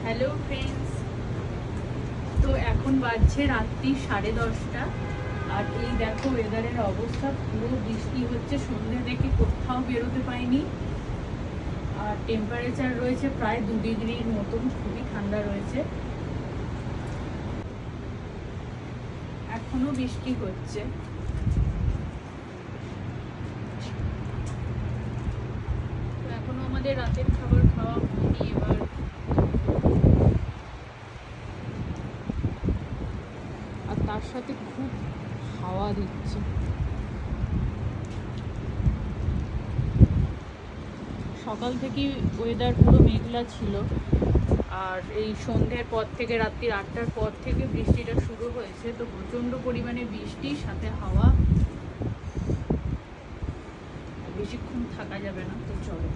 Hello friends, তো এখন বাজছে রাত্রি 10:30। আর এই দেখো ওয়েদারের অবস্থা, পুরো বৃষ্টি হচ্ছে। সন্ধ্যে থেকে কোথাও বেরোতে পাইনি। আর টেম্পারেচার রয়েছে প্রায় 2 ডিগ্রির মতন, খুবই ঠান্ডা রয়েছে। এখনো বৃষ্টি হচ্ছে। তো এখনো আমাদের রাতের খাবার খাওয়া হয়নি। এবার আর তার সাথে খুব হাওয়া দিচ্ছে। সকাল থেকেই ওয়েদার পুরো মেঘলা ছিল। আর এই সন্ধ্যের পর থেকে, রাত্রি 8টার পর থেকে বৃষ্টিটা শুরু হয়েছে। তো প্রচণ্ড পরিমাণে বৃষ্টির সাথে হাওয়া, বেশিক্ষণ থাকা যাবে না। তো চলো।